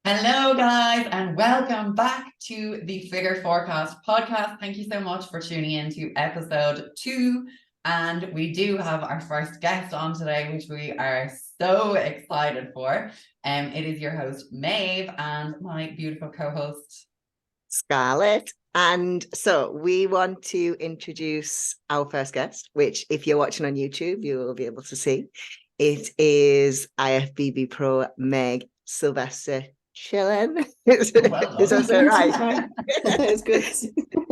Hello, guys, and welcome back to the Figure Forecast podcast. Thank you so much for tuning in to episode 2. And we do have our first guest on today, which we are so excited for. It is your host, Maeve, and my beautiful co-host, Scarlett. And so we want to introduce our first guest, which if you're watching on YouTube, you will be able to see. It is IFBB Pro Meg Sylvester Cielen. Is that right? That's good.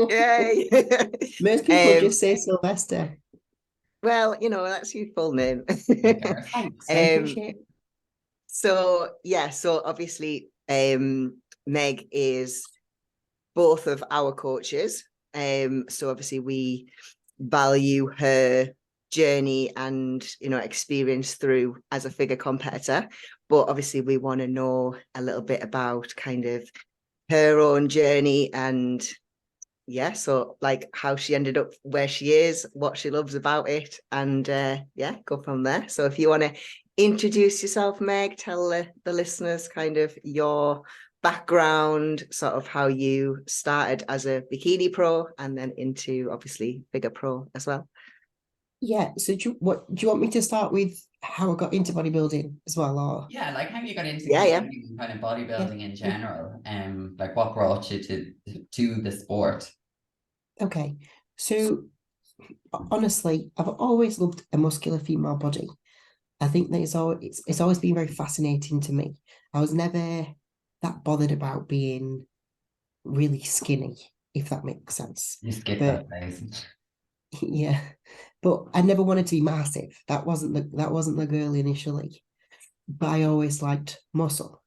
Yay. Most people just say Sylvester. Well, that's your full name. Thanks. I appreciate it. So obviously Meg is both of our coaches. So obviously we value her journey and experience through as a figure competitor, but obviously we want to know a little bit about kind of her own journey and so like how she ended up where she is, what she loves about it, and go from there. So if you want to introduce yourself, Meg, tell the listeners kind of your background, sort of how you started as a bikini pro and then into obviously figure pro as well. Yeah, so do you want me to start with how I got into bodybuilding as well, or like how you got into kind of bodybuilding in general, like what brought you to the sport? Okay, so honestly, I've always loved a muscular female body. I think that it's always been very fascinating to me. I was never that bothered about being really skinny, if that makes sense. You skipped that phase. Yeah, but I never wanted to be massive. That wasn't the girl initially. But I always liked muscle.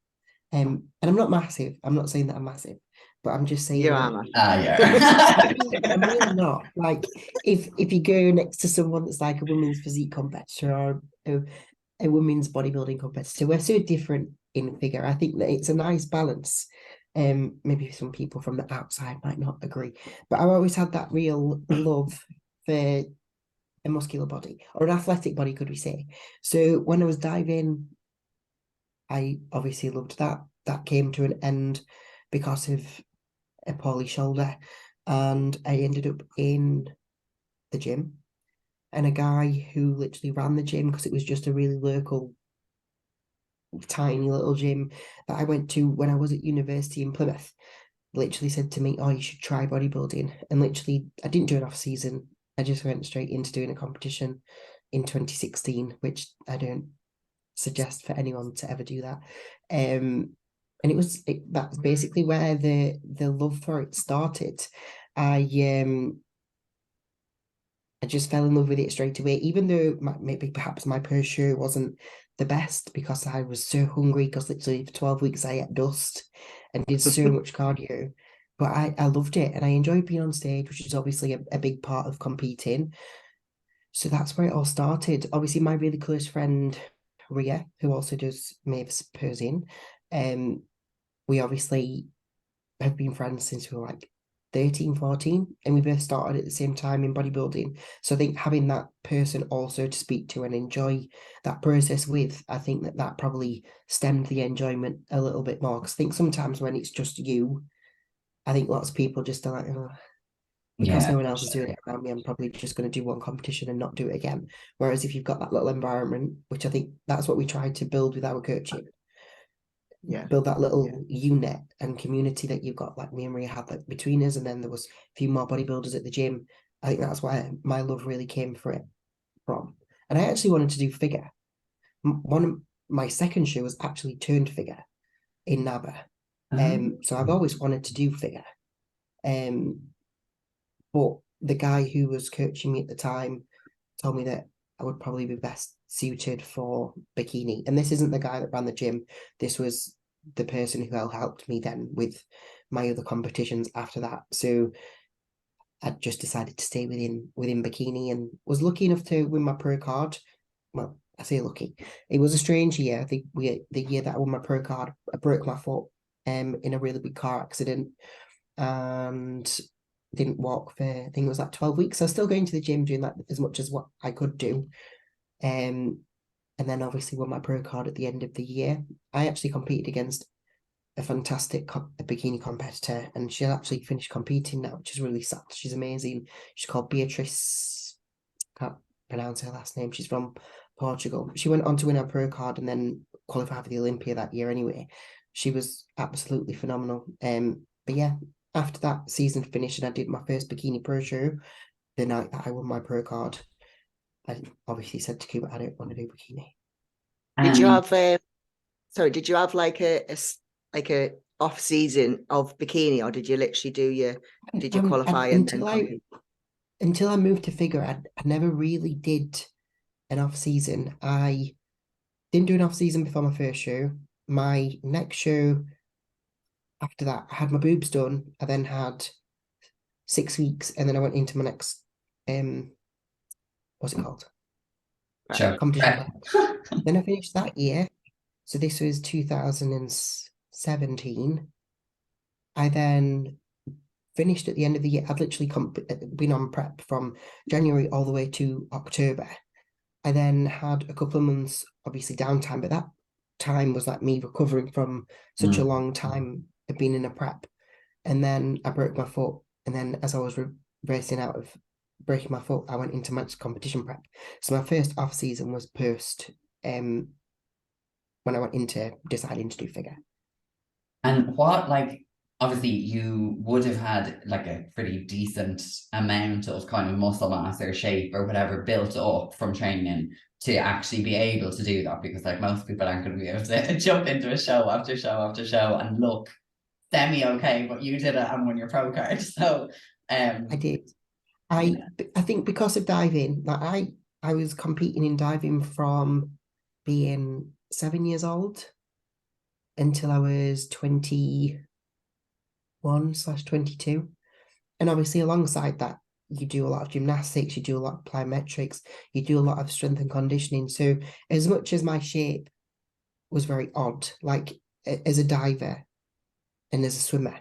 And I'm not massive. I'm not saying that I'm massive, but I'm just saying I'm really not. Like if you go next to someone that's like a women's physique competitor or a women's bodybuilding competitor, we're so different in figure. I think that it's a nice balance. Maybe some people from the outside might not agree, but I've always had that real love for a muscular body or an athletic body, could we say. So when I was diving, I obviously loved that. That came to an end because of a poorly shoulder, and I ended up in the gym, and a guy who literally ran the gym, because it was just a really local tiny little gym that I went to when I was at university in Plymouth, literally said to me, "Oh, you should try bodybuilding." And literally I didn't do an off season. I just went straight into doing a competition in 2016, which I don't suggest for anyone to ever do that. And that's basically where the love for it started. I just fell in love with it straight away, even though maybe perhaps my per show wasn't the best, because I was so hungry, because literally for 12 weeks I ate dust and did so much cardio. But I loved it, and I enjoyed being on stage, which is obviously a big part of competing. So that's where it all started. Obviously, my really close friend, Ria, who also does Maeve's posing, we obviously have been friends since we were like 13, 14, and we both started at the same time in bodybuilding. So I think having that person also to speak to and enjoy that process with, I think that probably stemmed the enjoyment a little bit more. Because I think sometimes when it's just you, I think lots of people just are like, oh, because no one else is doing it around me, I'm probably just going to do one competition and not do it again. Whereas if you've got that little environment, which I think that's what we try to build with our coaching, build that little unit and community that you've got, like me and Maria had that between us, and then there was a few more bodybuilders at the gym. I think that's why my love really came from. And I actually wanted to do figure. One of my second show was actually turned figure in NABA. So I've always wanted to do figure. But the guy who was coaching me at the time told me that I would probably be best suited for bikini. And this isn't the guy that ran the gym. This was the person who helped me then with my other competitions after that. So I just decided to stay within bikini, and was lucky enough to win my pro card. Well, I say lucky. It was a strange year. I think the year that I won my pro card, I broke my foot in a really big car accident, and didn't walk for, I think it was like 12 weeks. So I was still going to the gym, doing like as much as what I could do. And then obviously won my pro card at the end of the year. I actually competed against a fantastic bikini competitor, and she'll actually finish competing now, which is really sad. She's amazing. She's called Beatrice. Can't pronounce her last name. She's from Portugal. She went on to win her pro card and then qualify for the Olympia that year anyway. She was absolutely phenomenal. But yeah, after that season finished and I did my first bikini pro show, the night that I won my pro card, I obviously said to Cuba, I don't want to do bikini. Did you have did you have like a off season of bikini, or did you literally qualify and compete? Until I moved to figure, I never really did an off season. I didn't do an off season before my first show. My next show after that, I had my boobs done. I then had 6 weeks, and then I went into my next what's it called? Sure. Competition. Then I finished that year. So this was 2017. I then finished at the end of the year. I'd literally been on prep from January all the way to October. I then had a couple of months, obviously downtime, but that time was like me recovering from such a long time of being in a prep. And then I broke my foot. And then as I was racing out of breaking my foot, I went into my competition prep. So my first off season was post when I went into deciding to do figure. And what, like, obviously you would have had like a pretty decent amount of kind of muscle mass or shape or whatever built up from training to actually be able to do that, because like most people aren't going to be able to jump into a show after show after show and look semi-okay, but you did it and won your pro card. So I did. I think because of diving, like I was competing in diving from being 7 years old until I was 21/22. And obviously alongside that, you do a lot of gymnastics, you do a lot of plyometrics, you do a lot of strength and conditioning. So as much as my shape was very odd, like as a diver and as a swimmer,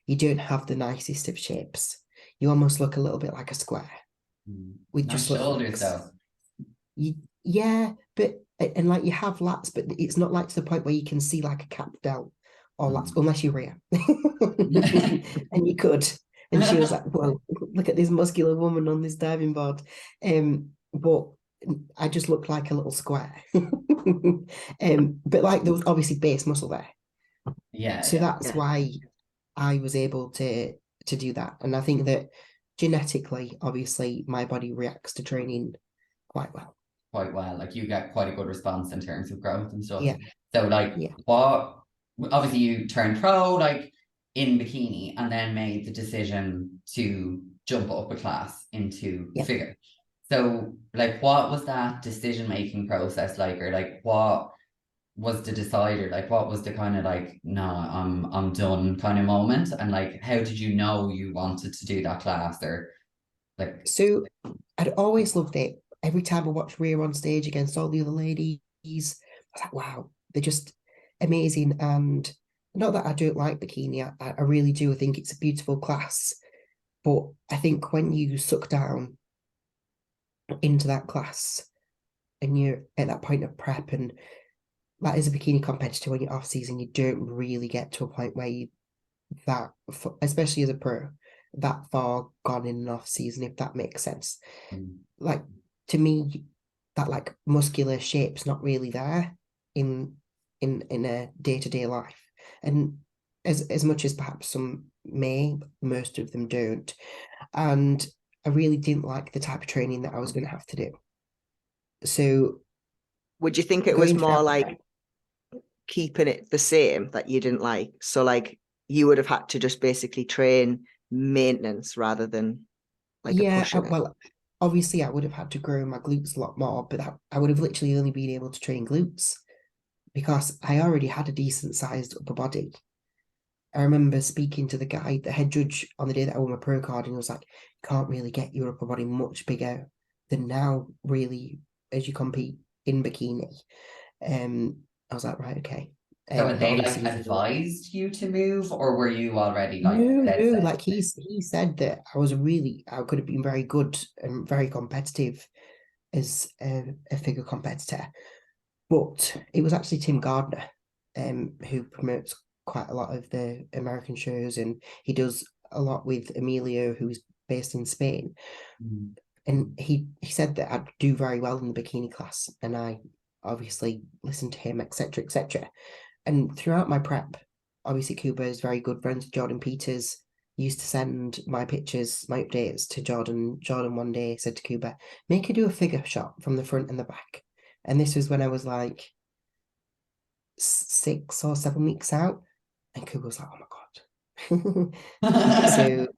you don't have the nicest of shapes. You almost look a little bit like a square with nice just shoulders though. Yeah, but and like you have lats, but it's not like to the point where you can see like a cap delt or lats, unless you're Rhea. And you could. And she was like, well, look at this muscular woman on this diving board. But I just looked like a little square. But like there was obviously base muscle there. Yeah. So that's why I was able to do that. And I think that genetically, obviously, my body reacts to training quite well. Like you get quite a good response in terms of growth and stuff. Yeah. So like what, obviously you turned pro like in bikini and then made the decision to jump up a class into figure. So like what was that decision making process like, or like what was the decider, like what was the kind of like, no, I'm done kind of moment, and like how did you know you wanted to do that class? Or like, so I'd always loved it. Every time I watched Rhea on stage against all the other ladies, I was like, wow, they're just amazing. And not that I don't like bikini, I really do. I think it's a beautiful class. But I think when you suck down into that class and you're at that point of prep, and that is a bikini competitor, when you're off season, you don't really get to a point where you especially as a pro, that far gone in an off season, if that makes sense. Like to me, that like muscular shape's not really there in a day-to-day life. And as much as perhaps some may, most of them don't. And I really didn't like the type of training that I was going to have to do. So would you think it was more like keeping it the same that you didn't like? So like you would have had to just basically train maintenance rather than like a push. Well, obviously I would have had to grow my glutes a lot more, but I would have literally only been able to train glutes because I already had a decent sized upper body. I remember speaking to the head judge on the day that I won my pro card, and he was like, can't really get your upper body much bigger than now, really, as you compete in bikini. I was like, right, okay. so they like advised you to move, or were you already like no, like he said that I could have been very good and very competitive as a figure competitor, but it was actually Tim Gardner who promotes quite a lot of the American shows, and he does a lot with Emilio, who's based in Spain. Mm. And he said that I'd do very well in the bikini class, and I obviously listened to him, etc., etc. And throughout my prep, obviously Cuba is very good friends with Jordan Peters. Used to send my pictures, my updates to Jordan. Jordan one day said to Cuba, make her do a figure shot from the front and the back. And this was when I was like 6 or 7 weeks out. And Cuba was like, oh my God. So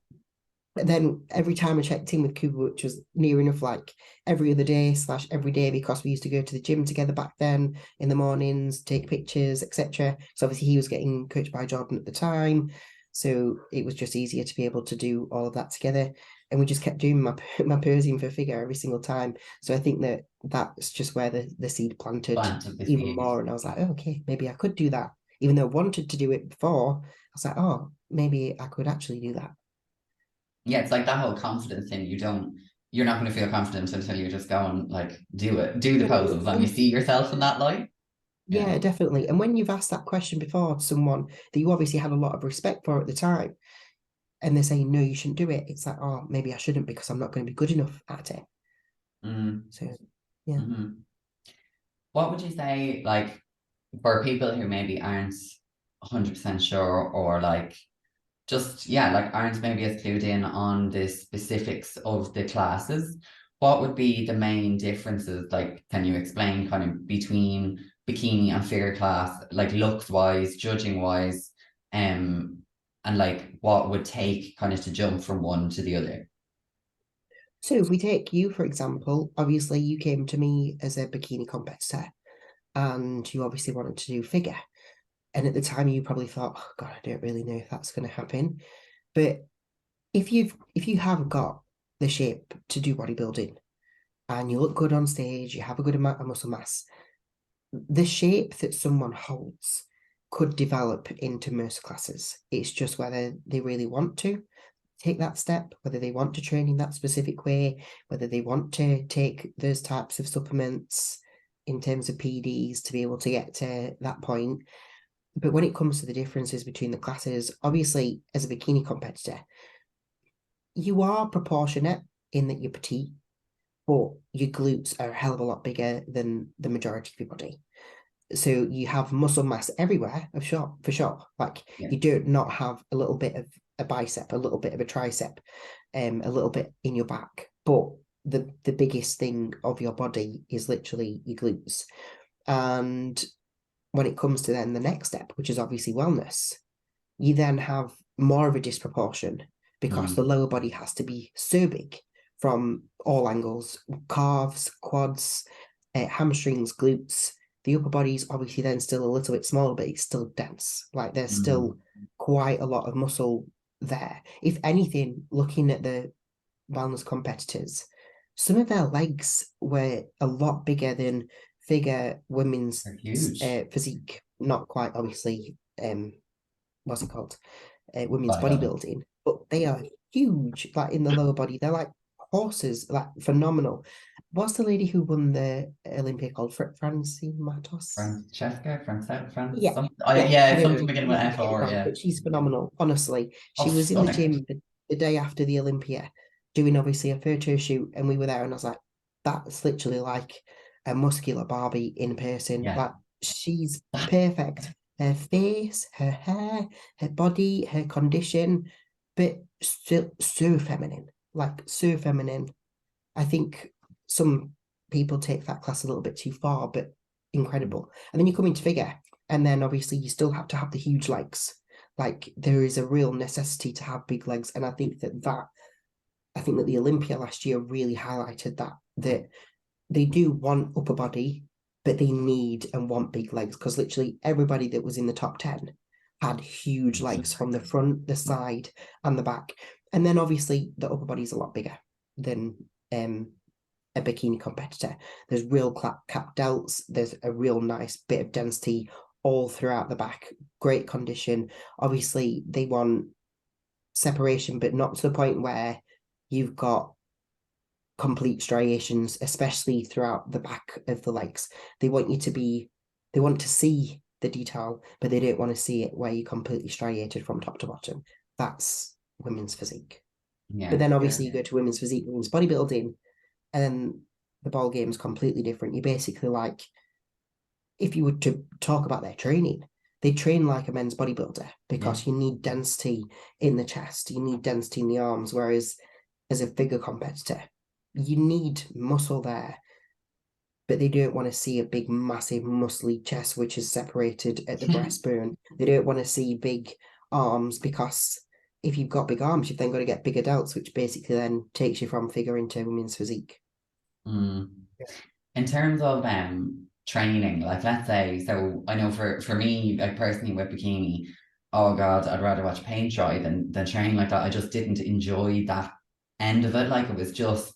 then every time I checked in with Cuba, which was near enough like every other day / every day, because we used to go to the gym together back then in the mornings, take pictures, etc. So obviously he was getting coached by Jordan at the time. So it was just easier to be able to do all of that together. And we just kept doing my posing for figure every single time. So I think that that's just where the seed planted The even seed. more. And I was like, oh, okay, maybe I could do that. Even though I wanted to do it before, I was like, oh, maybe I could actually do that. Yeah, it's like that whole confidence thing. You're not going to feel confident until you just go and like do it, do the poses, and you see yourself in that light. Yeah, definitely. And when you've asked that question before to someone that you obviously had a lot of respect for at the time, and they're saying, no, you shouldn't do it, it's like, oh, maybe I shouldn't because I'm not going to be good enough at it. Mm. So, yeah. Mm-hmm. What would you say, like, for people who maybe aren't 100% sure, or like just, yeah, like aren't maybe as clued in on the specifics of the classes, what would be the main differences? Like, can you explain kind of between bikini and figure class, like looks wise, judging wise, and like what would take kind of to jump from one to the other? So if we take you, for example, obviously you came to me as a bikini competitor and you obviously wanted to do figure. And at the time you probably thought, oh God, I don't really know if that's going to happen. But if you have got the shape to do bodybuilding and you look good on stage, you have a good amount of muscle mass, the shape that someone holds could develop into most classes. It's just whether they really want to take that step, whether they want to train in that specific way, whether they want to take those types of supplements in terms of PDs to be able to get to that point. But when it comes to the differences between the classes, obviously, as a bikini competitor, you are proportionate in that you're petite, but your glutes are a hell of a lot bigger than the majority of your body. So you have muscle mass everywhere, for sure. Like you do not have a little bit of a bicep, a little bit of a tricep, a little bit in your back. But the biggest thing of your body is literally your glutes. And when it comes to then the next step, which is obviously wellness, you then have more of a disproportion because the lower body has to be so big from all angles, calves, quads, hamstrings, glutes. The upper body is obviously then still a little bit smaller, but it's still dense. Like there's still quite a lot of muscle there. If anything, looking at the wellness competitors, some of their legs were a lot bigger than figure women's physique. Not quite, obviously, what's it called? Women's bodybuilding, but they are huge, like in the lower body. They're like horses, like phenomenal. What's the lady who won the Olympia called? Francine Matos? Francesca, Yeah. yeah, No, something beginning with F or yeah. but she's phenomenal, honestly. She was in the Stunning. gym the day after the Olympia doing obviously a photo shoot, and we were there, and I was like, that's literally like a muscular Barbie in person. Yeah. Like she's perfect. Her face, her hair, her body, her condition, but still so feminine. Like so feminine. I think some people take that class a little bit too far, but incredible. And then you come into figure, and then obviously you still have to have the huge legs. Like there is a real necessity to have big legs, and I think that the Olympia last year really highlighted that they do want upper body, but they need and want big legs, because literally everybody that was in the top 10 had huge legs from the front, the side, and the back. And then obviously the upper body is a lot bigger than a bikini competitor. There's real cap delts, there's a real nice bit of density all throughout the back, great condition. Obviously they want separation, but not to the point where you've got complete striations, especially throughout the back of the legs. They want to see the detail, but they don't want to see it where you're completely striated from top to bottom. That's women's physique. Yeah. But then obviously you go to women's physique, women's bodybuilding, and then the ball game is completely different. You're basically like, if you were to talk about their training, they train like a men's bodybuilder because you need density in the chest, you need density in the arms, whereas as a figure competitor, you need muscle there, but they don't want to see a big, massive, muscly chest which is separated at the breastbone. They don't want to see big arms, because if you've got big arms, you've then got to get bigger delts, which basically then takes you from figure into women's physique. In terms of training, like let's say, so I know for me, like personally with bikini, oh God, I'd rather watch paint dry than train like that. I just didn't enjoy that end of it. Like it was just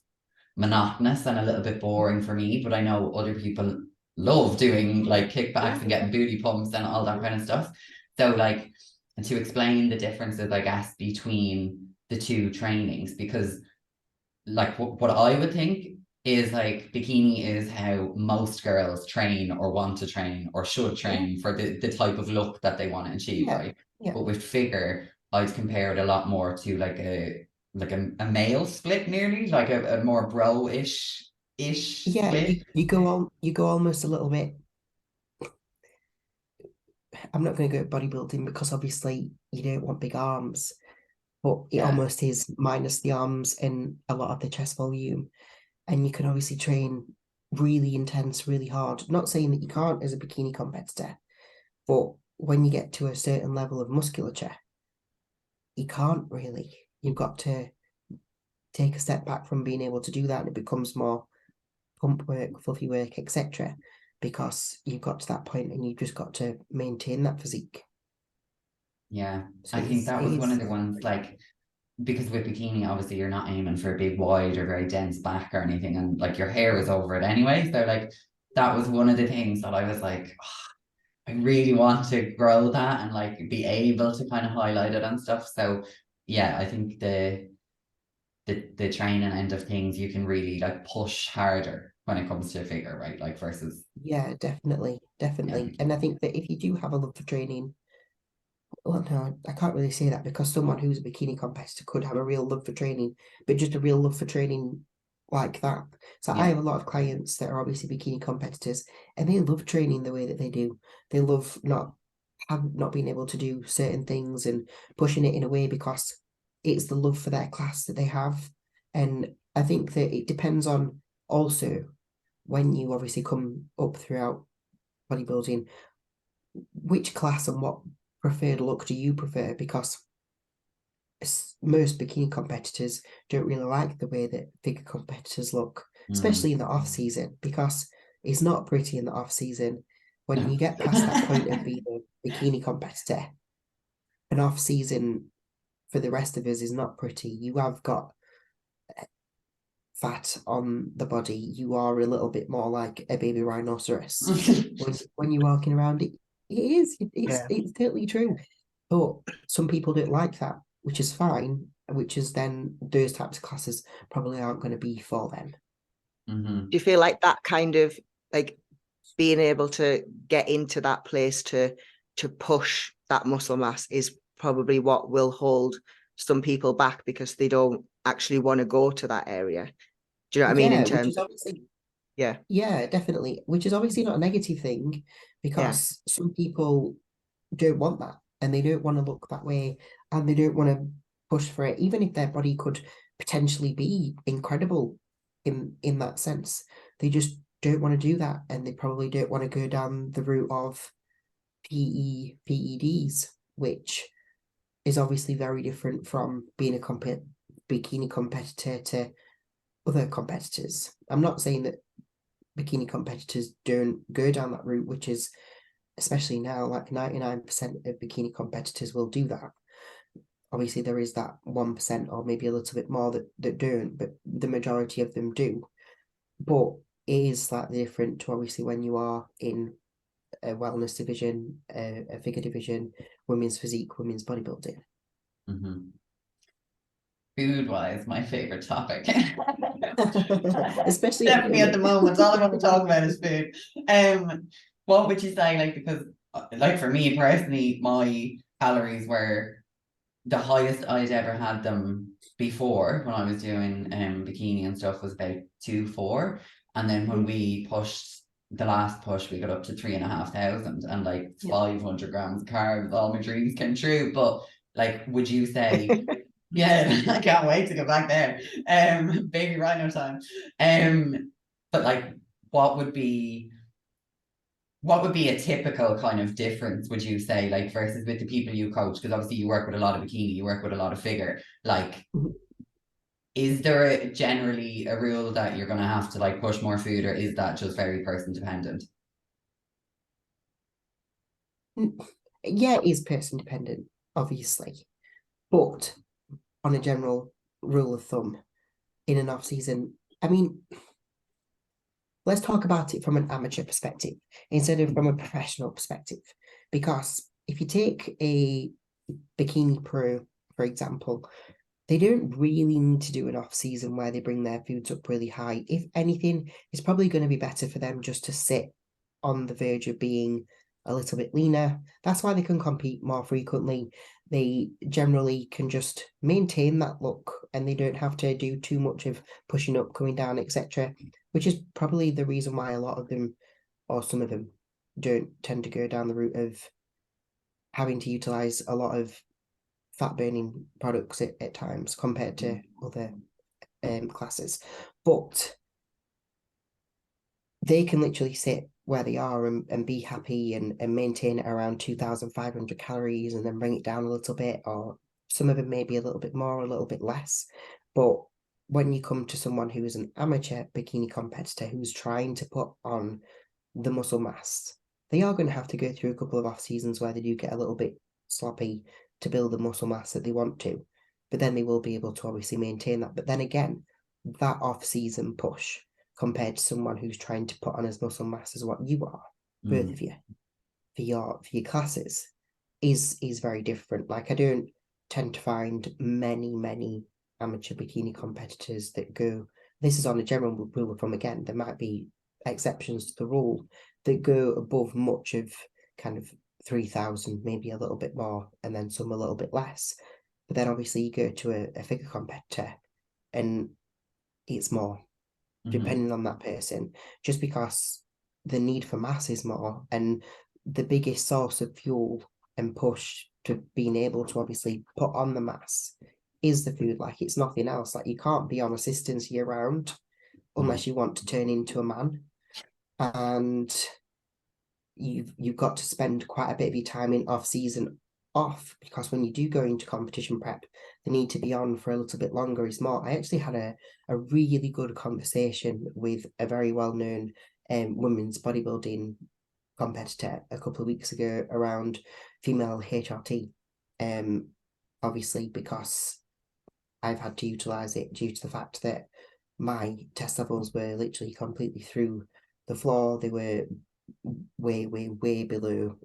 monotonous and a little bit boring for me, but I know other people love doing like kickbacks and getting booty pumps and all that kind of stuff. So like, to explain the differences, I guess, between the two trainings, because like what I would think is like bikini is how most girls train or want to train or should train for the type of look that they want to achieve, right? But with figure, I'd compare it a lot more to like a male split, nearly like a more bro-ish split. You go almost a little bit. I'm not going to go bodybuilding because obviously you don't want big arms, but it almost is minus the arms and a lot of the chest volume, and you can obviously train really intense, really hard. Not saying that you can't as a bikini competitor, but when you get to a certain level of musculature, you can't really. You've got to take a step back from being able to do that, and it becomes more pump work, fluffy work, etc., because you've got to that point and you've just got to maintain that physique. Yeah, so I think that was one of the ones, like, because with bikini, obviously you're not aiming for a big wide or very dense back or anything, and like your hair is over it anyway. So like that was one of the things that I was like, oh, I really want to grow that and like be able to kind of highlight it and stuff. So yeah, I think the training end of things, you can really like push harder when it comes to a figure, right? Like versus definitely. And I think that if you do have a love for training, well, no, I can't really say that, because someone who's a bikini competitor could have a real love for training, but just a real love for training like that. So I have a lot of clients that are obviously bikini competitors, and they love training the way that they do. They love not being able to do certain things and pushing it in a way because it's the love for their class that they have. And I think that it depends on also, when you obviously come up throughout bodybuilding, which class and what preferred look do you prefer? Because most bikini competitors don't really like the way that figure competitors look, especially in the off season, because it's not pretty in the off season. When you get past that point of being a bikini competitor, an off season for the rest of us is not pretty. You have got fat on the body. You are a little bit more like a baby rhinoceros when you're walking around. It's totally true. But some people don't like that, which is fine, which is then those types of classes probably aren't going to be for them. Do you feel like that kind of like being able to get into that place to push that muscle mass is probably what will hold some people back, because they don't actually want to go to that area? Do you know what I mean? In terms of, yeah, definitely, which is obviously not a negative thing, because some people don't want that, and they don't want to look that way, and they don't want to push for it, even if their body could potentially be incredible in that sense. They just don't want to do that, and they probably don't want to go down the route of PEDs, which is obviously very different from being a bikini competitor to other competitors. I'm not saying that bikini competitors don't go down that route, which is, especially now, like 99% of bikini competitors will do that. Obviously, there is that 1% or maybe a little bit more that don't, but the majority of them do. But it is slightly different to obviously when you are in a wellness division, a figure division, women's physique, women's bodybuilding. Food-wise, my favorite topic. Especially definitely at the moment, all I want to talk about is food. What would you say, like, because like for me personally, my calories were the highest I'd ever had them before when I was doing bikini and stuff was about 2,400. And then when we pushed the last push, we got up to 3,500 and like 500 grams of carbs. All my dreams came true. But like, would you say, yeah, I can't wait to get back there. Baby rhino time. But like, what would be a typical kind of difference, would you say, like versus with the people you coach? Because obviously you work with a lot of bikini, you work with a lot of figure. Like, is there generally a rule that you're going to have to like push more food, or is that just very person dependent? Yeah, it is person dependent, obviously. But on a general rule of thumb, in an off season, I mean, let's talk about it from an amateur perspective instead of from a professional perspective. Because if you take a Bikini Pro, for example, they don't really need to do an off season where they bring their foods up really high. If anything, it's probably going to be better for them just to sit on the verge of being a little bit leaner. That's why they can compete more frequently. They generally can just maintain that look and they don't have to do too much of pushing up, coming down, etc. Which is probably the reason why a lot of them, or some of them, don't tend to go down the route of having to utilize a lot of fat burning products at times compared to other classes. But they can literally sit where they are and be happy and maintain it around 2,500 calories and then bring it down a little bit, or some of them maybe a little bit more, a little bit less. But when you come to someone who is an amateur bikini competitor who's trying to put on the muscle mass, they are going to have to go through a couple of off seasons where they do get a little bit sloppy to build the muscle mass that they want to, but then they will be able to obviously maintain that. But then again, that off season push compared to someone who's trying to put on as muscle mass as what you are, both of you, for your classes, is very different. Like, I don't tend to find many amateur bikini competitors that go, this is on a general rule of thumb again, there might be exceptions to the rule, that go above much of kind of 3,000, maybe a little bit more, and then some a little bit less. But then obviously you go to a figure competitor and it's more, depending on that person, just because the need for mass is more, and the biggest source of fuel and push to being able to obviously put on the mass is the food. Like, it's nothing else. Like, you can't be on assistance year round unless you want to turn into a man, and you've got to spend quite a bit of your time in off season off, because when you do go into competition prep, they need to be on for a little bit longer. Is more, I actually had a really good conversation with a very well-known women's bodybuilding competitor a couple of weeks ago around female HRT. Obviously, because I've had to utilize it due to the fact that my test levels were literally completely through the floor. They were way below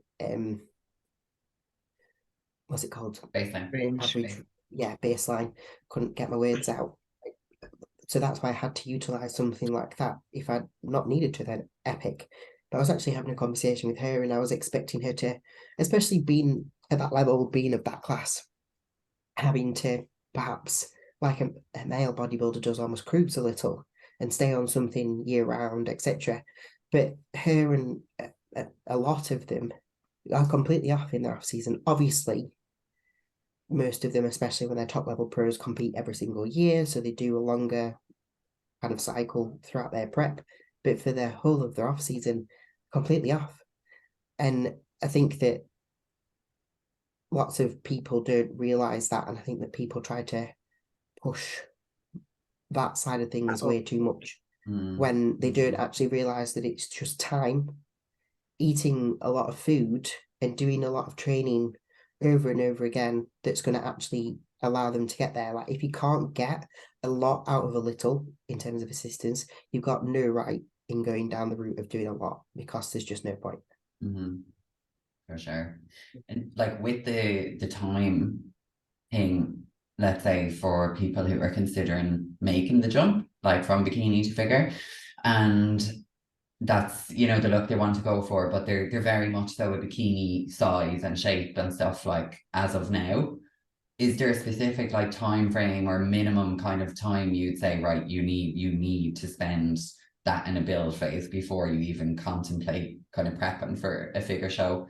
what's it called? Baseline. Average, yeah, baseline. Couldn't get my words out. So that's why I had to utilize something like that. If I'd not needed to, then epic. But I was actually having a conversation with her and I was expecting her to, especially being at that level, being of that class, having to perhaps, like a male bodybuilder does, almost cruise a little and stay on something year round, etc. But her and a lot of them are completely off in their off season. Obviously, most of them, especially when they're top level pros, compete every single year, so they do a longer kind of cycle throughout their prep. But for the whole of their off season, completely off. And I think that lots of people don't realize that, and I think that people try to push that side of things way too much when they don't actually realize that it's just time, eating a lot of food and doing a lot of training over and over again that's going to actually allow them to get there. Like, if you can't get a lot out of a little in terms of assistance, you've got no right in going down the route of doing a lot, because there's just no point. For sure. And like with the time thing, let's say for people who are considering making the jump, like from bikini to figure, and that's, you know, the look they want to go for, but they're very much so a bikini size and shape and stuff like as of now. Is there a specific like time frame or minimum kind of time you'd say, right, you need to spend that in a build phase before you even contemplate kind of prepping for a figure show?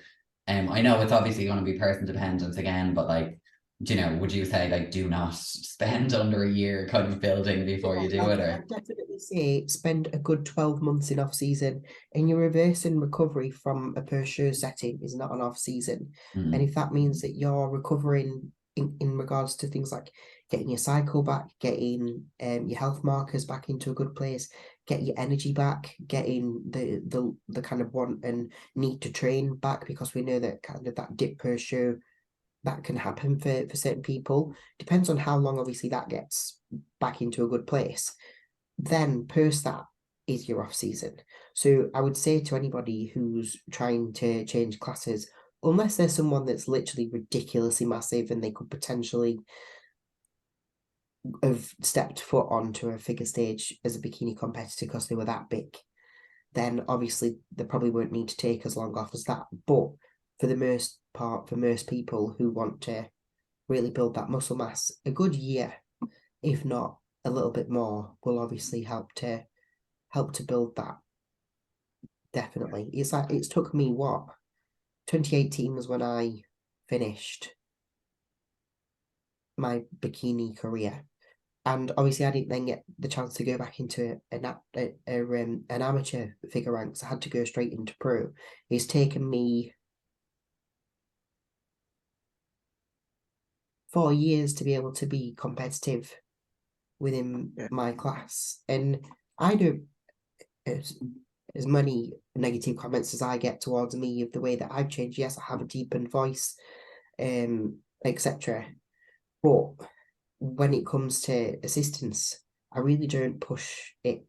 I know it's obviously going to be person dependent again, but like, you know, would you say like do not spend under a year kind of building before you do it, or? I'd definitely say spend a good 12 months in off season, and your reverse and recovery from a per show setting is not an off season. And if that means that you're recovering in regards to things like getting your cycle back, getting your health markers back into a good place, get your energy back, getting the kind of want and need to train back, because we know that kind of that dip per show that can happen for certain people. Depends on how long obviously that gets back into a good place. Then post that is your off season. So I would say to anybody who's trying to change classes, unless there's someone that's literally ridiculously massive and they could potentially have stepped foot onto a figure stage as a bikini competitor because they were that big, then obviously they probably won't need to take as long off as that. But for the most part, for most people who want to really build that muscle mass, a good year, if not a little bit more, will obviously help to build that. Definitely. It's like it's took me 2018 was when I finished my bikini career. And obviously I didn't then get the chance to go back into an amateur figure ranks. I had to go straight into pro. It's taken me 4 years to be able to be competitive within my class. And I don't, as many negative comments as I get towards me of the way that I've changed. Yes, I have a deepened voice, etc. But when it comes to assistance, I really don't push it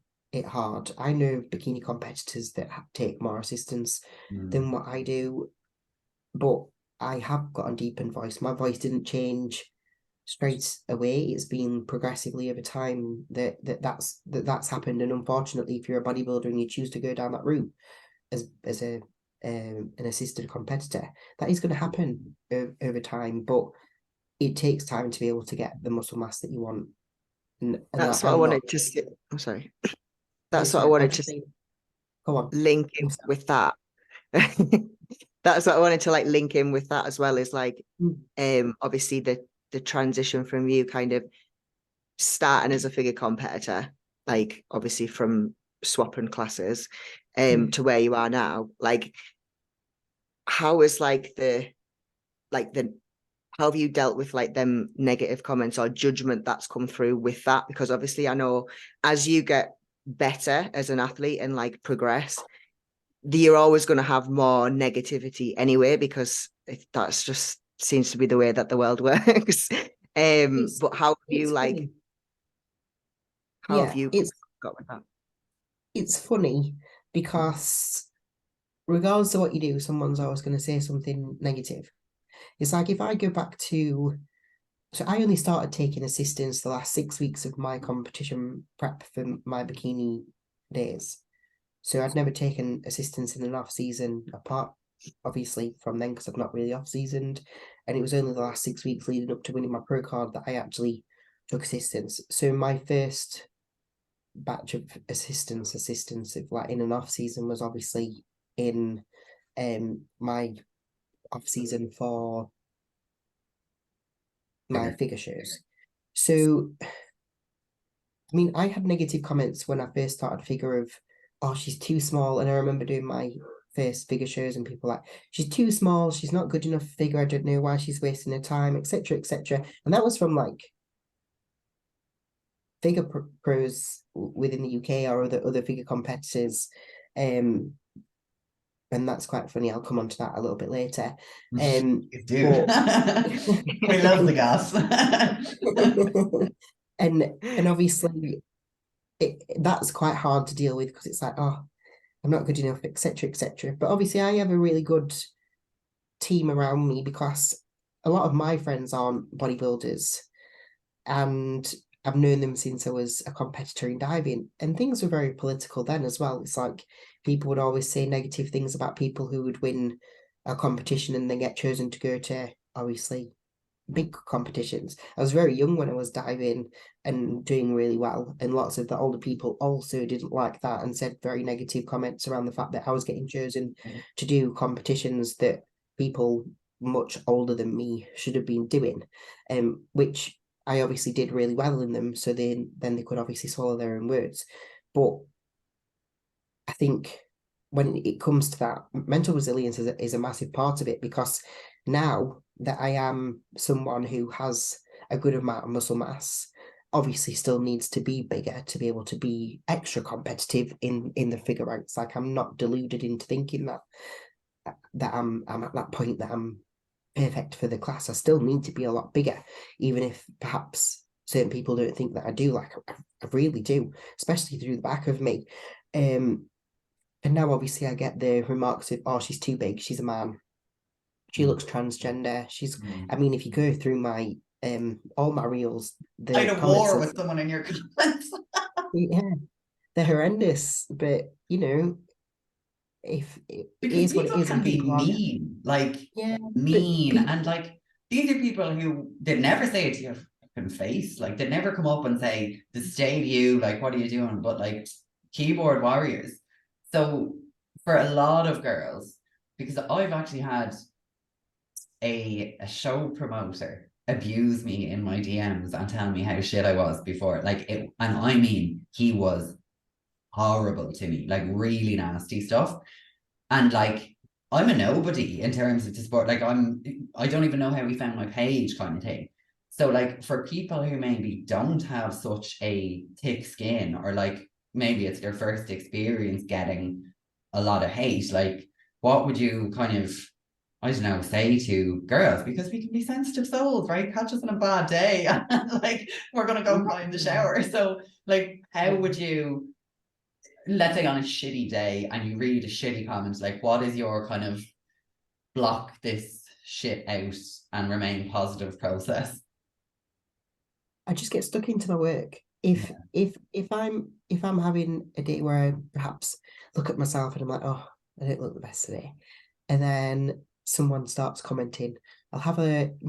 hard. I know bikini competitors that take more assistance than what I do, but I have got a deepened voice. My voice didn't change straight away. It's been progressively over time that's happened. And unfortunately, if you're a bodybuilder and you choose to go down that route as an assisted competitor, that is going to happen over time. But it takes time to be able to get the muscle mass that you want. And that's what I wanted to say. I'm sorry. That's what I wanted to go on. Link in with that. That's what I wanted to like link in with that as well, is like obviously the transition from you kind of starting as a figure competitor, like obviously from swapping classes to where you are now. Like how is like the how have you dealt with like them negative comments or judgment that's come through with that? Because obviously I know as you get better as an athlete and like progress, you're always going to have more negativity anyway, because that's just seems to be the way that the world works. But how have you like funny. How have you got with that? It's funny because regardless of what you do, someone's always going to say something negative. It's like if I go back to, so I only started taking assistance the last 6 weeks of my competition prep for my bikini days. So I'd never taken assistance in an off season, apart obviously from then because I've not really off seasoned. And it was only the last 6 weeks leading up to winning my pro card that I actually took assistance. So my first batch of assistance of like in an off season was obviously in my off season for my figure shows. So I mean, I had negative comments when I first started figure of, oh, she's too small. And I remember doing my first figure shows and people like, she's too small, she's not good enough figure, I don't know why she's wasting her time, etc., etc. And that was from like figure pros within the UK or other figure competitors. And that's quite funny. I'll come on to that a little bit later. You do. We love the gas. and obviously that's quite hard to deal with because it's like, oh, I'm not good enough, etc., etc. But obviously I have a really good team around me because a lot of my friends aren't bodybuilders, and I've known them since I was a competitor in diving, and things were very political then as well. It's like people would always say negative things about people who would win a competition and then get chosen to go to, obviously, big competitions. I was very young when I was diving and doing really well, and lots of the older people also didn't like that and said very negative comments around the fact that I was getting chosen to do competitions that people much older than me should have been doing, which I obviously did really well in them, so then they could obviously swallow their own words. But I think when it comes to that, mental resilience is a massive part of it, because now that I am someone who has a good amount of muscle mass, obviously still needs to be bigger to be able to be extra competitive in the figure ranks. Like, I'm not deluded into thinking that I'm at that point that I'm perfect for the class. I still need to be a lot bigger, even if perhaps certain people don't think that I do. Like, I really do, especially through the back of me. And now obviously I get the remarks of, oh, she's too big, she's a man, she looks transgender, I mean, if you go through my all my reels, I had the a comments war with someone in your comments. yeah, they're horrendous. But you know, if it Because is what it people is, can and be people are, mean, like yeah, but mean, people, and like these are people who they'd never say it to your fucking face. Like they'd never come up and say, "This stay to you," like, "What are you doing?" But like keyboard warriors. So for a lot of girls, because I've actually had a show promoter abuse me in my DMs and tell me how shit I was before. Like it, and I mean, he was horrible to me, like really nasty stuff. And like, I'm a nobody in terms of the sport. Like I don't even know how he found my page, kind of thing. So like for people who maybe don't have such a thick skin, or like maybe it's their first experience getting a lot of hate, like what would you kind of, I don't know, say to girls? Because we can be sensitive souls, right? Catch us on a bad day and like we're gonna go cry in the shower. So like how would you, let's say on a shitty day and you read a shitty comment, like what is your kind of block this shit out and remain positive process? I just get stuck into my work. If I'm having a day where I perhaps look at myself and I'm like, oh, I don't look the best today, and then someone starts commenting,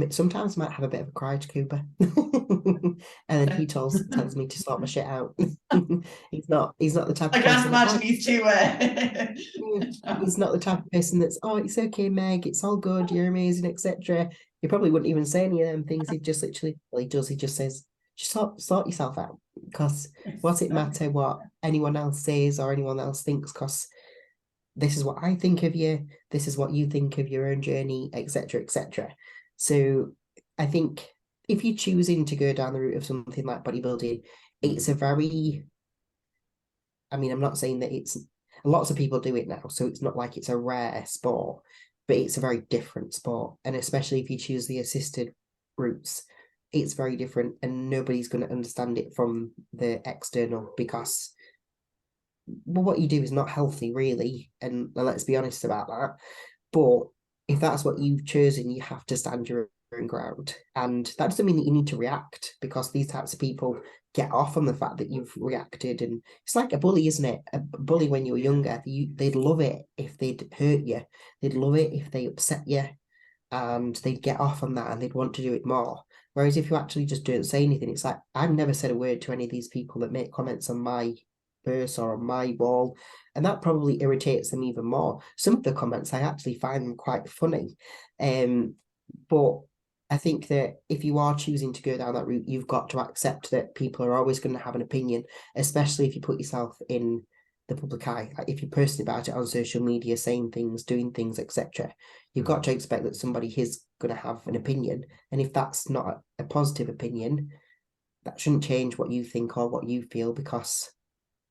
sometimes I might have a bit of a cry to Cooper. And then he tells me to sort my shit out. He's not the type I of can't person imagine he's too he's not the type of person that's, oh, it's okay, Meg, it's all good, you're amazing, etc. He probably wouldn't even say any of them things. He'd just literally, well, he does, he just says, just sort yourself out, because what's it matter what anyone else says or anyone else thinks, because this is what I think of you, this is what you think of your own journey, etc., etc. So I think if you're choosing to go down the route of something like bodybuilding, it's a very, I mean, I'm not saying that it's, lots of people do it now, so it's not like it's a rare sport, but it's a very different sport. And especially if you choose the assisted routes, it's very different, and nobody's going to understand it from the external, because well, what you do is not healthy, really. And let's be honest about that. But if that's what you've chosen, you have to stand your own ground. And that doesn't mean that you need to react, because these types of people get off on the fact that you've reacted. And it's like a bully, isn't it? A bully when you were younger, they'd love it if they'd hurt you. They'd love it if they upset you, and they'd get off on that and they'd want to do it more. Whereas if you actually just don't say anything, it's like, I've never said a word to any of these people that make comments on my verse or on my wall, and that probably irritates them even more. Some of the comments I actually find them quite funny, but I think that if you are choosing to go down that route, you've got to accept that people are always going to have an opinion, especially if you put yourself in the public eye. Like if you're posting about it on social media, saying things, doing things, etc., you've got to expect that somebody is going to have an opinion, and if that's not a positive opinion, that shouldn't change what you think or what you feel, because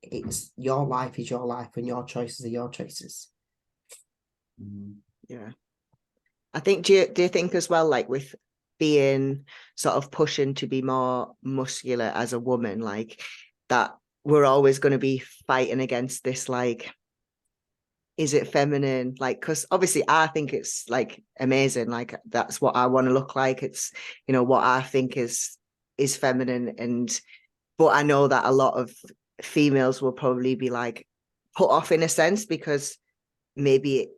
it's your life is your life and your choices are your choices. Yeah. I think, do you think as well, like with being sort of pushing to be more muscular as a woman, like that we're always going to be fighting against this, like, is it feminine? Like, because obviously I think it's like amazing, like that's what I want to look like. It's, you know, what I think is feminine, and but I know that a lot of females will probably be like put off in a sense, because maybe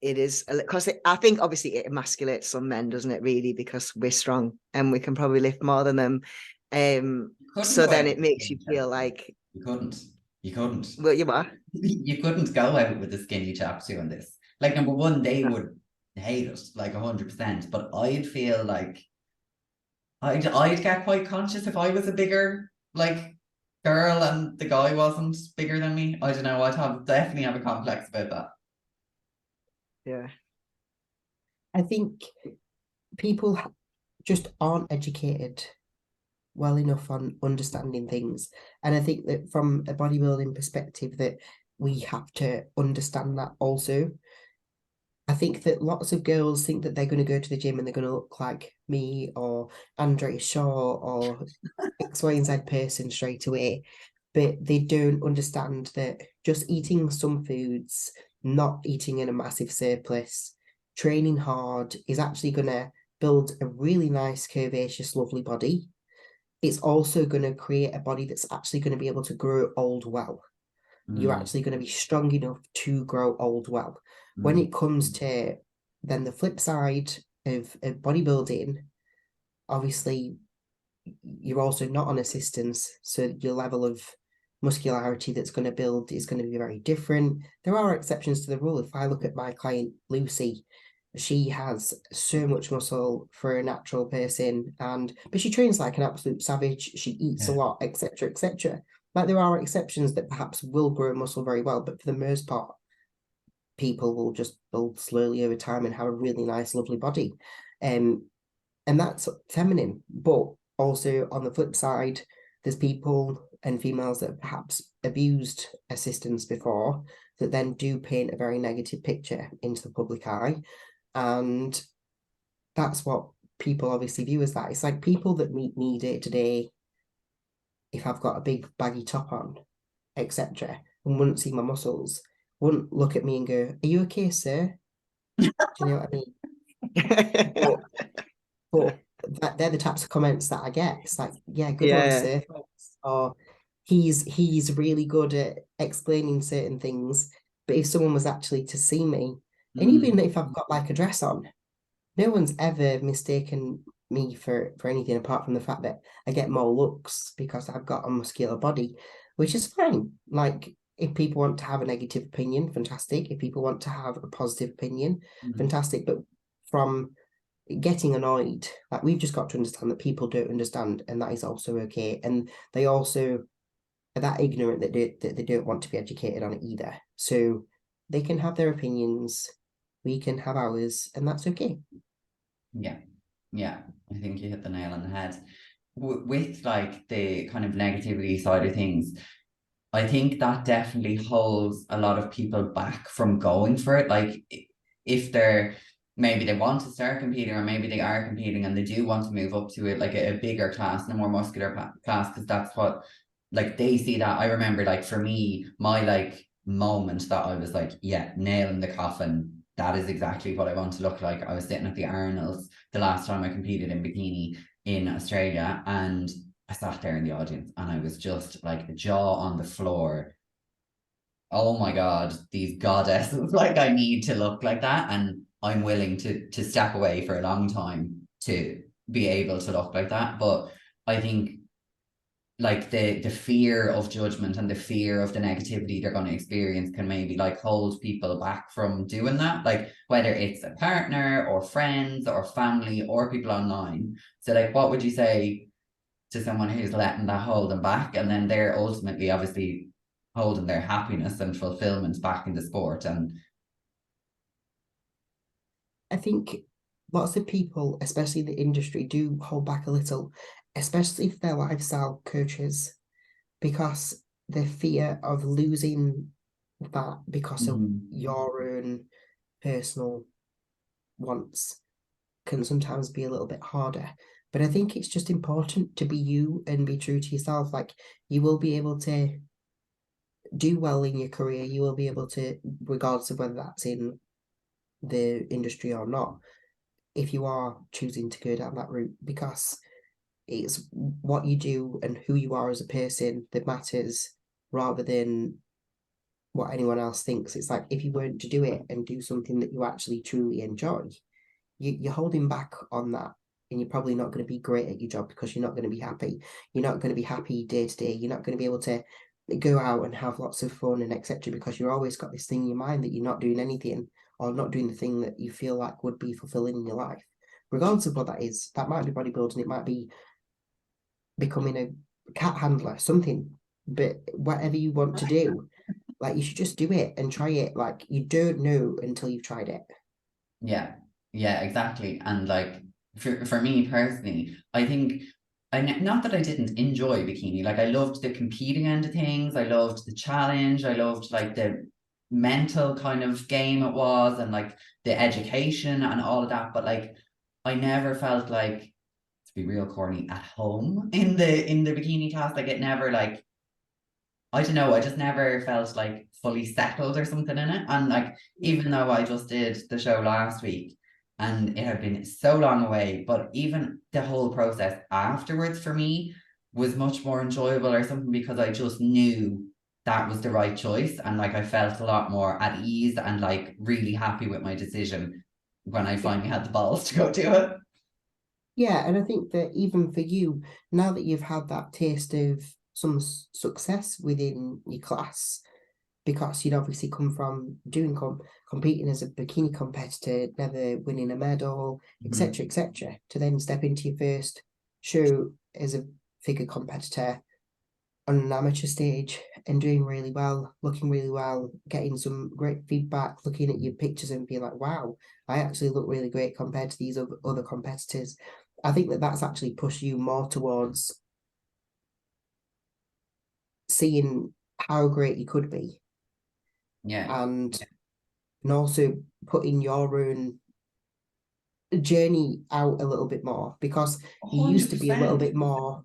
it is, because I think obviously it emasculates some men, doesn't it, really, because we're strong and we can probably lift more than them. So then it makes you feel like you couldn't. Well, you are. You couldn't go out with the skinny chaps doing this. Like, number one, they would hate it, like 100%. But I'd feel like I'd get quite conscious if I was a bigger like girl and the guy wasn't bigger than me. I don't know. Definitely have a complex about that. Yeah. I think people just aren't educated well enough on understanding things. And I think that from a bodybuilding perspective, that we have to understand that also. I think that lots of girls think that they're going to go to the gym and they're going to look like me or Andrea Shaw or X, Y, and Z person straight away. But they don't understand that just eating some foods, not eating in a massive surplus, training hard is actually going to build a really nice, curvaceous, lovely body. It's also going to create a body that's actually going to be able to grow old well. You're actually going to be strong enough to grow old well. When it comes to then the flip side of bodybuilding, obviously you're also not on assistance, so your level of muscularity that's going to build is going to be very different. There are exceptions to the rule. If I look at my client Lucy, she has so much muscle for a natural person, but she trains like an absolute savage. She eats a lot, etc., etc. Like, there are exceptions that perhaps will grow muscle very well, but for the most part, people will just build slowly over time and have a really nice, lovely body. And that's feminine. But also on the flip side, there's people and females that have perhaps abused assistance before that then do paint a very negative picture into the public eye. And that's what people obviously view as that. It's like people that meet me day to day, if I've got a big baggy top on, etc., and wouldn't see my muscles, wouldn't look at me and go, "Are you okay, sir?" Do you know what I mean? But they're the types of comments that I get. It's like, "Yeah, good one, sir," or he's really good at explaining certain things. But if someone was actually to see me, and even if I've got like a dress on, no one's ever mistaken me for anything apart from the fact that I get more looks because I've got a muscular body, which is fine. Like, if people want to have a negative opinion, fantastic. If people want to have a positive opinion, fantastic. But from getting annoyed, like, we've just got to understand that people don't understand, and that is also okay. And they also are that ignorant that they don't want to be educated on it either. So they can have their opinions, we can have ours, and that's okay. Yeah, I think you hit the nail on the head. With like the kind of negativity side of things, I think that definitely holds a lot of people back from going for it. Like, if maybe they want to start competing, or maybe they are competing and they do want to move up to it, like a bigger class and a more muscular class, because that's what, like, they see that. I remember, like, for me, my like moment that I was like, yeah, nail in the coffin, that is exactly what I want to look like. I was sitting at the Arnold's the last time I competed in bikini in Australia, and I sat there in the audience and I was just like, jaw on the floor. Oh my God, these goddesses, like, I need to look like that. And I'm willing to step away for a long time to be able to look like that. But I think, like, the fear of judgment and the fear of the negativity they're going to experience can maybe like hold people back from doing that, like whether it's a partner or friends or family or people online. So, like, what would you say to someone who's letting that hold them back, and then they're ultimately obviously holding their happiness and fulfillment back in the sport? And I think lots of people, especially the industry, do hold back a little, especially if they're lifestyle coaches, because the fear of losing that because of your own personal wants can sometimes be a little bit harder. But I think it's just important to be you and be true to yourself. Like, you will be able to do well in your career. You will be able to, regardless of whether that's in the industry or not, if you are choosing to go down that route, because It's what you do and who you are as a person that matters, rather than what anyone else thinks. It's like, if you weren't to do it and do something that you actually truly enjoy, you're holding back on that, and you're probably not going to be great at your job because you're not going to be happy. You're not going to be happy day to day. You're not going to be able to go out and have lots of fun and etc. because you're always got this thing in your mind that you're not doing anything, or not doing the thing that you feel like would be fulfilling in your life. Regardless of what that is, that might be bodybuilding, it might be becoming a cat handler, something. But whatever you want to do, like, you should just do it and try it. Like, you don't know until you've tried it. Yeah, yeah, exactly. And like for me personally, I think not that I didn't enjoy bikini. Like, I loved the competing end of things. I loved the challenge. I loved like the mental kind of game it was, and like the education and all of that. But like, I never felt like, to be real corny, at home in the bikini class. Like, it never, like, I don't know, I just never felt like fully settled or something in it. And like, even though I just did the show last week and it had been so long away, but even the whole process afterwards for me was much more enjoyable or something, because I just knew that was the right choice. And like, I felt a lot more at ease and like really happy with my decision when I finally had the balls to go do it. Yeah, and I think that even for you, now that you've had that taste of some success within your class, because you'd obviously come from doing competing as a bikini competitor, never winning a medal, etc., etc., to then step into your first show as a figure competitor on an amateur stage and doing really well, looking really well, getting some great feedback, looking at your pictures and being like, wow, I actually look really great compared to these other competitors. I think that that's actually pushed you more towards seeing how great you could be, Yeah. and also putting your own journey out a little bit more, because you used to be a little 100%. bit more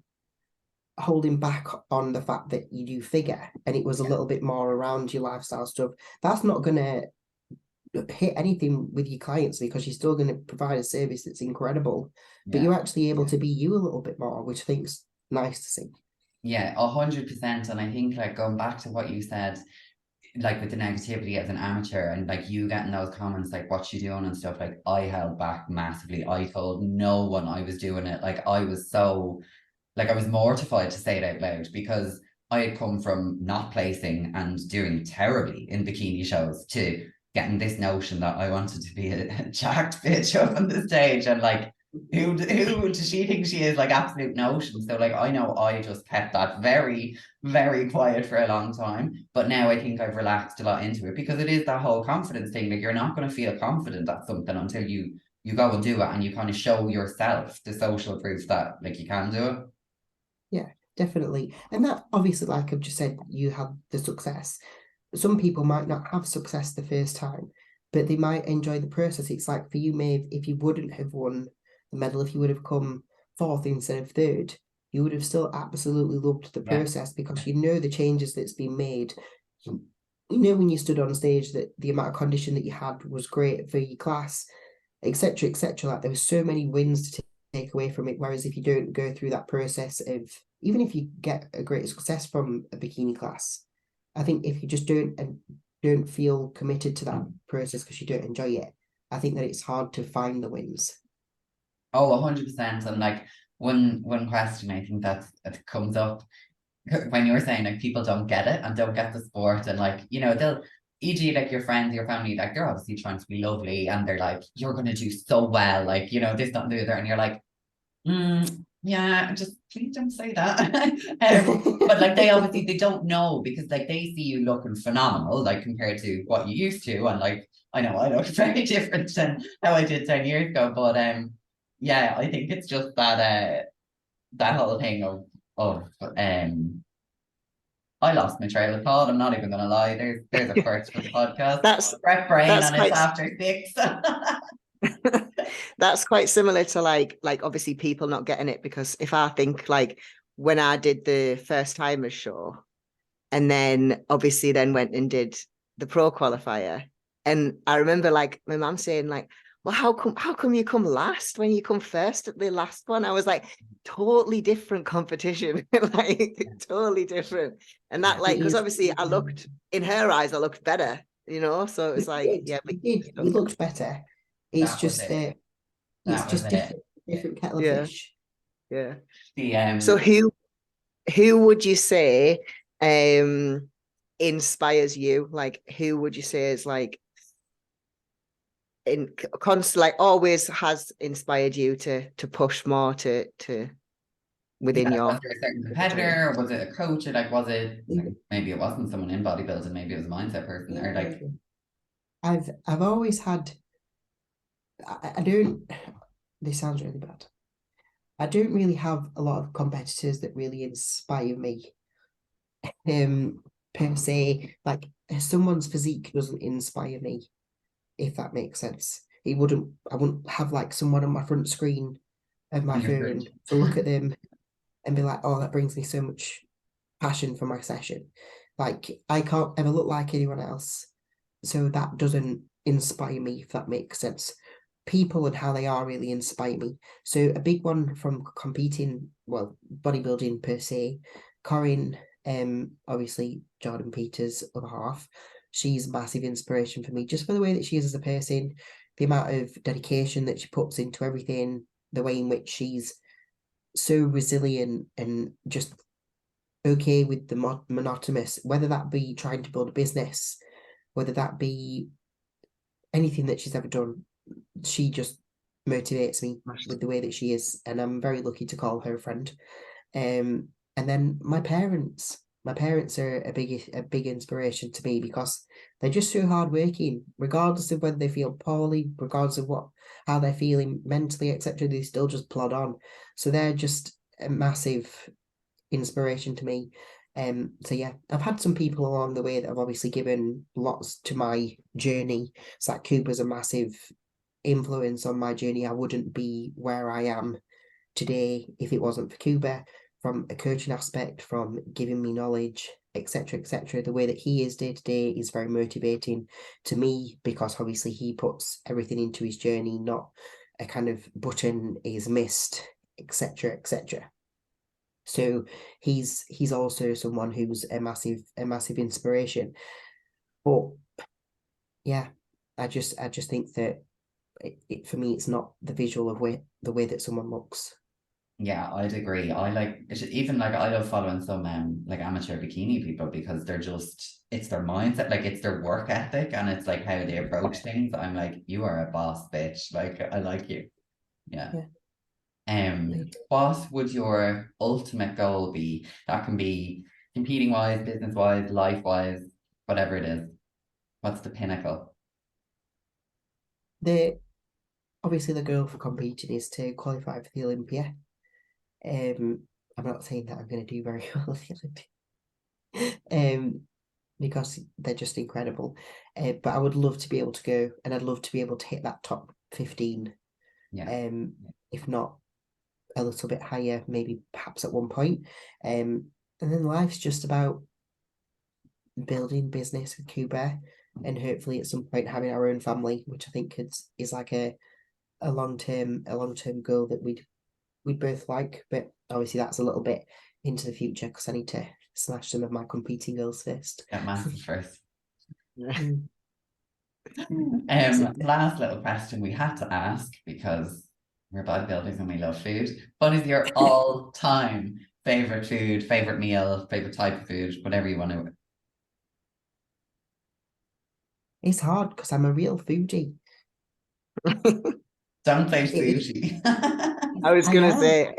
holding back on the fact that you do figure, and it was a little bit more around your lifestyle stuff. That's not going to hit anything with your clients, because you're still going to provide a service that's incredible, but Yeah. you're actually able to be you a little bit more, which I think's nice to see. Yeah, 100%. And I think, like, going back to what you said, like with the negativity as an amateur and like you getting those comments like, what you doing and stuff, like, I held back massively. I told no one I was doing it. Like, I was so, like, I was mortified to say it out loud, because I had come from not placing and doing terribly in bikini shows to getting this notion that I wanted to be a jacked bitch up on the stage. And like, who does she think she is? Like, absolute notion. So like, I know I just kept that very, very quiet for a long time, but now I think I've relaxed a lot into it, because it is that whole confidence thing. Like, you're not going to feel confident at something until you go and do it, and you kind of show yourself the social proof that like you can do it. Yeah, definitely. And that, obviously, like I've just said, you had the success. Some people might not have success the first time, but they might enjoy the process. It's like for you, Maeve, if you wouldn't have won the medal, if you would have come fourth instead of third, you would have still absolutely loved the Yeah. process, because you know the changes that's been made. You know, when you stood on stage, that the amount of condition that you had was great for your class, etc., etc. Like, there were so many wins to take away from it. Whereas if you don't go through that process of, even if you get a great success from a bikini class, I think if you just don't feel committed to that process because you don't enjoy it, I think that it's hard to find the wins. Oh, 100%. And like, one question I think that comes up when you were saying like people don't get it and don't get the sport, and like, you know, they'll, e.g. like your friends, your family, like, they're obviously trying to be lovely and they're like, you're gonna do so well, like, you know, this, that, and the other, and you're like, yeah, just please don't say that. But like, they obviously, they don't know, because like they see you looking phenomenal, like compared to what you used to, and like, I know I look very different than how I did 10 years ago, but yeah, I think it's just that whole thing of I lost my trail of thought. I'm not even gonna lie. There's a first for the podcast. That's Prep brain, that's and it's quite after 6. that's quite similar to like obviously people not getting it, because if I think like when I did the first timers show and then obviously then went and did the pro qualifier, and I remember like my mum saying like, well, how come you come last when you come first at the last one? I was like, totally different competition, like totally different. And that, like, It because is. obviously I looked, in her eyes, I looked better, so it was like, yeah, but You did. You looked better. It's That was just it. it's That was just it. different kettle of yeah, fish. yeah. The So who would you say inspires you? Like, who would you say is like in constant, like always has inspired you to push more to within yeah, was your there a certain training? competitor, or was it a coach, or like was it like maybe it wasn't someone in bodybuilding, maybe it was a mindset person, or like I've always had. I don't. This sounds really bad. I don't really have a lot of competitors that really inspire me. Per se, like someone's physique doesn't inspire me, if that makes sense. I wouldn't have like someone on my front screen of my in your phone fridge. to look at them and be like, oh, that brings me so much passion for my session. Like I can't ever look like anyone else. So that doesn't inspire me, if that makes sense. People and how they are really inspire me. So a big one from competing, well, bodybuilding per se, Corinne, obviously Jordan Peters' other half, she's massive inspiration for me, just for the way that she is as a person, the amount of dedication that she puts into everything, the way in which she's so resilient and just okay with the monotonous, whether that be trying to build a business, whether that be anything that she's ever done. She just motivates me with the way that she is, and I'm very lucky to call her a friend. And then my parents are a big inspiration to me because they're just so hardworking, regardless of whether they feel poorly, regardless of how they're feeling mentally, etc. They still just plod on. So they're just a massive inspiration to me. So yeah, I've had some people along the way that have obviously given lots to my journey. So like Cooper's a massive influence on my journey. I wouldn't be where I am today if it wasn't for Cooper, from a coaching aspect, from giving me knowledge, etc., etc. The way that he is day to day is very motivating to me because obviously he puts everything into his journey, not a kind of button is missed, etc., etc. So he's also someone who's a massive inspiration. But yeah, I just think that for me it's not the visual of the way that someone looks. Yeah, I'd agree. I like even like I love following some like amateur bikini people because they're just it's their mindset, like it's their work ethic and it's like how they approach things. I'm like, you are a boss bitch. Like I like you. Yeah. Yeah. What would your ultimate goal be? That can be competing wise, business wise, life wise, whatever it is. What's the pinnacle? The Obviously the goal for competing is to qualify for the Olympia. I'm not saying that I'm going to do very well at the Olympia, because they're just incredible. But I would love to be able to go, and I'd love to be able to hit that top 15. Yeah. If not a little bit higher, maybe perhaps at one point. And then life's just about building business with Cuba, and hopefully at some point having our own family, which I think is like a long term goal that we'd both like. But obviously that's a little bit into the future because I need to smash some of my competing goals first. Get massive first. Mm. Last little question we had to ask because we're bodybuilders and we love food. What is your all-time favorite food, favorite meal, favorite type of food, whatever you want to? It's hard because I'm a real foodie. Don't say It, sushi. I was I gonna am. say,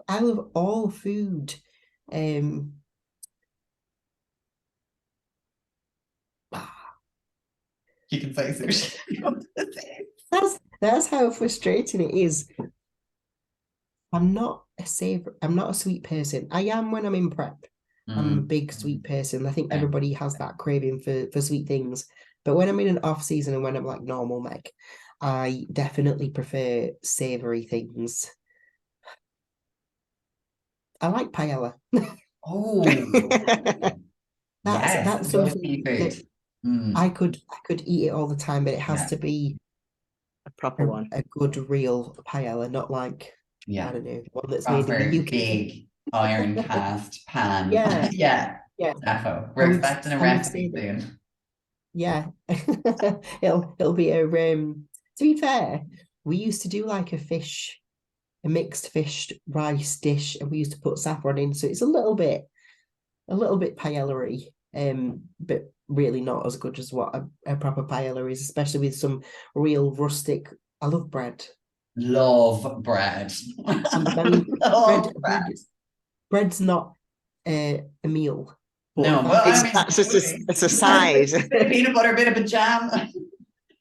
I love all food. Um, You can say sushi. that's how frustrating it is. I'm not a sweet person. I am when I'm in prep. I'm a Mm. big sweet person. I think Yeah. everybody has that craving for sweet things. But when I'm in an off season and when I'm like normal Meg, I definitely prefer savory things. I like paella. Oh, yes, That's love something that seafood. I could eat it all the time, but it has Yeah. to be A proper one. a good real paella, not like Yeah. I don't know, one that's made in the Proper UK. big iron cast pan. Yeah, Yeah. yeah. Defo. We're I would expecting a I would say recipe that, soon. yeah. It'll be a to be fair, we used to do like a mixed fish rice dish, and we used to put saffron in, so it's a little bit paella-y, but really not as good as what a proper paella is, especially with some real rustic. I love bread. Love bread. I mean, Love bread. bread's not a meal, but No, if I well, could, I mean, That's just it's a a side. bit of peanut butter, a bit of a jam.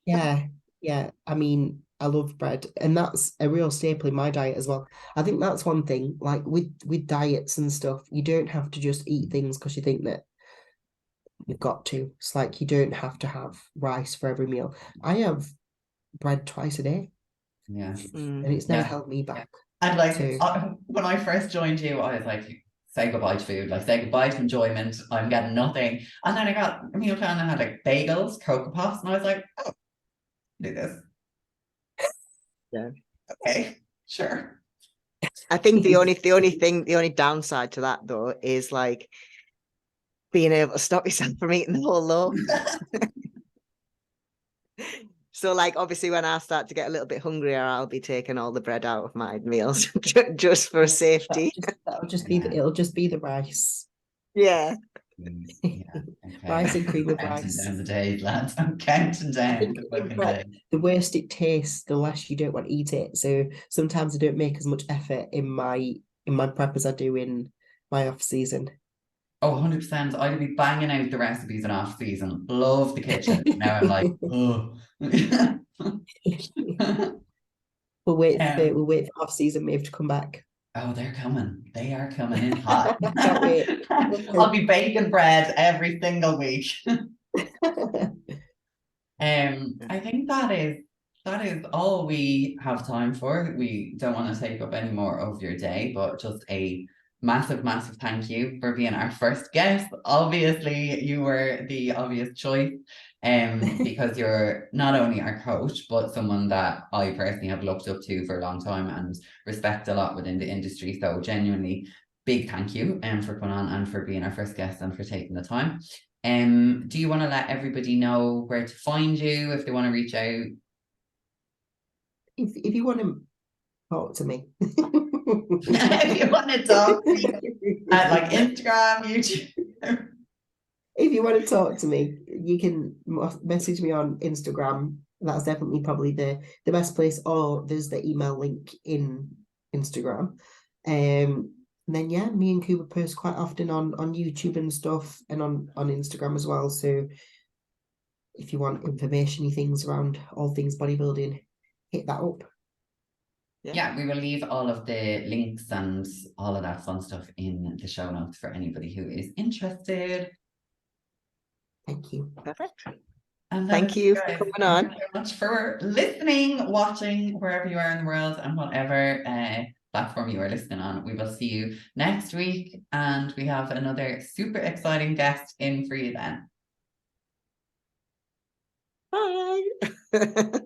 yeah, I mean, I love bread, and that's a real staple in my diet as well. I think that's one thing, like with diets and stuff, you don't have to just eat things because you think that you've got to. It's like you don't have to have rice for every meal. I have bread twice a day, Yeah. and it's never Yeah. held me back. And like So when I first joined you, I was like, say goodbye to food, like say goodbye to enjoyment. I'm getting nothing. And then I got a meal plan and I had like bagels, cocoa puffs, and I was like, oh, do this. Yeah. Okay, sure. I think the only downside to that though is like being able to stop yourself from eating the whole loaf. So like obviously when I start to get a little bit hungrier, I'll be taking all the bread out of my meals just for safety. that'll just be it'll just be the rice. Yeah. Yeah, okay. Rice and cream of Counting rice. down the days, lads. I'm counting I down think the with fucking bread, days. the worse it tastes, the less you don't want to eat it. So sometimes I don't make as much effort in my prep as I do in my off season. Oh, 100%. I'd be banging out the recipes in off season. Love the kitchen. Now I'm like, oh. We'll wait for off season Maeve to come back. Oh, they're coming. They are coming in hot. Can't wait. I'll be baking bread every single week. I think that is all we have time for. We don't want to take up any more of your day, but just a massive, massive thank you for being our first guest. Obviously, you were the obvious choice, because you're not only our coach, but someone that I personally have looked up to for a long time and respect a lot within the industry. So genuinely, big thank you for coming on and for being our first guest and for taking the time. Do you want to let everybody know where to find you if they want to reach out? If you want to talk to me. If you want to talk to me at like Instagram, YouTube. If you want to talk to me, you can message me on Instagram. That's definitely probably the best place, or there's the email link in Instagram. And then yeah, me and Cooper post quite often on YouTube and stuff, and on Instagram as well. So if you want information things around all things bodybuilding, hit that up. Yeah, we will leave all of the links and all of that fun stuff in the show notes for anybody who is interested. Thank you. Perfect. And thank you for coming on. Thank you so much for listening, watching, wherever you are in the world and whatever platform you are listening on. We will see you next week, and we have another super exciting guest in for you then. Bye.